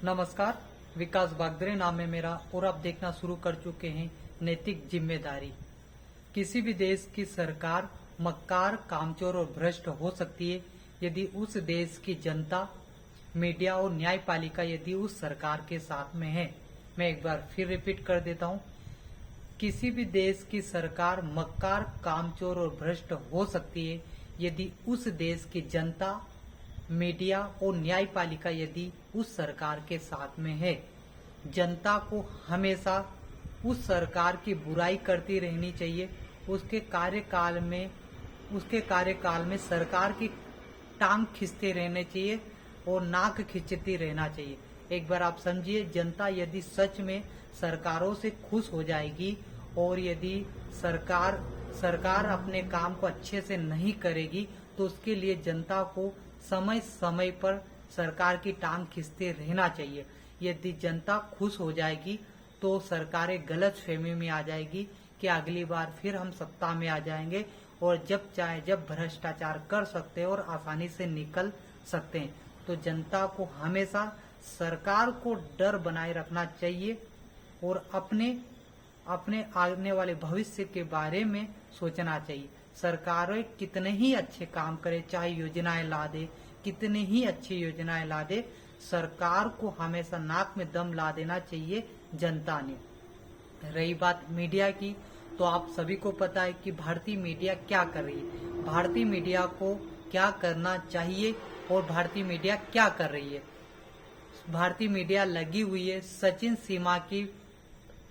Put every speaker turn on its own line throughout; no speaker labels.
नमस्कार, विकास बागदरे नाम है मेरा और आप देखना शुरू कर चुके हैं नैतिक जिम्मेदारी। किसी भी देश की सरकार मक्कार, कामचोर और भ्रष्ट हो सकती है यदि उस देश की जनता, मीडिया और न्यायपालिका यदि उस सरकार के साथ में है। मैं एक बार फिर रिपीट कर देता हूँ। किसी भी देश की सरकार मक्कार, कामचोर और भ्रष्ट हो सकती है यदि उस देश की जनता, मीडिया और न्यायपालिका यदि उस सरकार के साथ में है। जनता को हमेशा उस सरकार की बुराई करती रहनी चाहिए। उसके कार्यकाल में सरकार की टांग खींचते रहने चाहिए और नाक खींचती रहना चाहिए। एक बार आप समझिए, जनता यदि सच में सरकारों से खुश हो जाएगी और यदि सरकार अपने काम को अच्छे से नहीं करेगी तो उसके लिए जनता को समय समय पर सरकार की टांग खींचते रहना चाहिए। यदि जनता खुश हो जाएगी तो सरकारें गलतफहमी में आ जाएगी कि अगली बार फिर हम सत्ता में आ जाएंगे और जब चाहे जब भ्रष्टाचार कर सकते हैं और आसानी से निकल सकते हैं। तो जनता को हमेशा सरकार को डर बनाए रखना चाहिए और अपने आने वाले भविष्य के बारे में सोचना चाहिए। सरकारें कितने ही अच्छे काम करे, चाहे योजनाएं ला दे, कितने ही अच्छी योजनाएं ला दे, सरकार को हमेशा नाक में दम ला देना चाहिए जनता ने। रही बात मीडिया की, तो आप सभी को पता है कि भारतीय मीडिया क्या कर रही है, भारतीय मीडिया को क्या करना चाहिए और भारतीय मीडिया क्या कर रही है। भारतीय मीडिया लगी हुई है सचिन सीमा की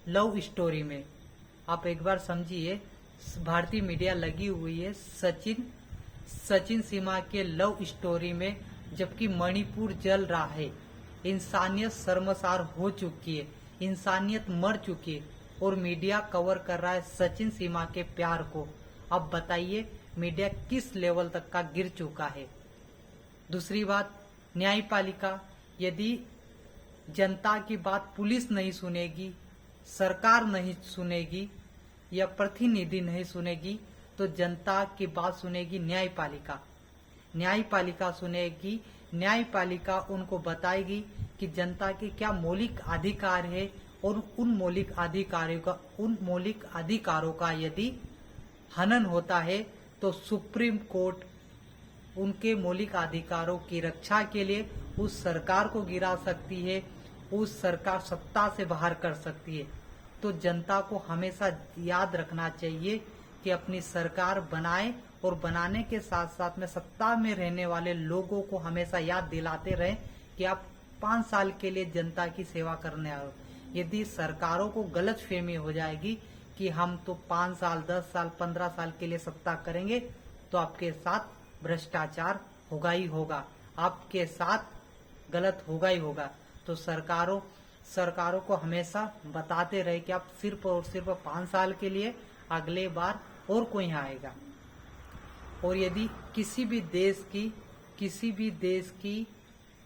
लव स्टोरी में। आप एक बार समझिए, भारतीय मीडिया लगी हुई है सचिन सीमा के लव स्टोरी में, जबकि मणिपुर जल रहा है। इंसानियत शर्मसार हो चुकी है, इंसानियत मर चुकी है और मीडिया कवर कर रहा है सचिन सीमा के प्यार को। अब बताइए मीडिया किस लेवल तक का गिर चुका है। दूसरी बात, न्यायपालिका, यदि जनता की बात पुलिस नहीं सुनेगी, सरकार नहीं सुनेगी या प्रतिनिधि नहीं सुनेगी तो जनता की बात सुनेगी न्यायपालिका। न्यायपालिका सुनेगी, न्यायपालिका उनको बताएगी कि जनता के क्या मौलिक अधिकार है और उन मौलिक अधिकारों का यदि हनन होता है तो सुप्रीम कोर्ट उनके मौलिक अधिकारों की रक्षा के लिए उस सरकार को गिरा सकती है, उस सरकार सत्ता से बाहर कर सकती है। तो जनता को हमेशा याद रखना चाहिए कि अपनी सरकार बनाए और बनाने के साथ साथ में सत्ता में रहने वाले लोगों को हमेशा याद दिलाते रहें कि आप 5 साल के लिए जनता की सेवा करने आए हो। यदि सरकारों को गलतफहमी हो जाएगी कि हम तो 5 साल, 10 साल, 15 साल के लिए सत्ता करेंगे तो आपके साथ भ्रष्टाचार होगा ही होगा, आपके साथ गलत होगा ही होगा। तो सरकारों को हमेशा बताते रहे कि आप सिर्फ और सिर्फ 5 साल के लिए, अगले बार और कोई आएगा। और यदि किसी भी देश की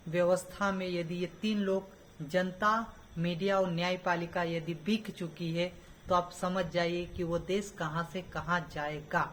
व्यवस्था में यदि ये 3 लोग, जनता, मीडिया और न्यायपालिका, यदि बिक चुकी है तो आप समझ जाइए कि वो देश कहां से कहां जाएगा।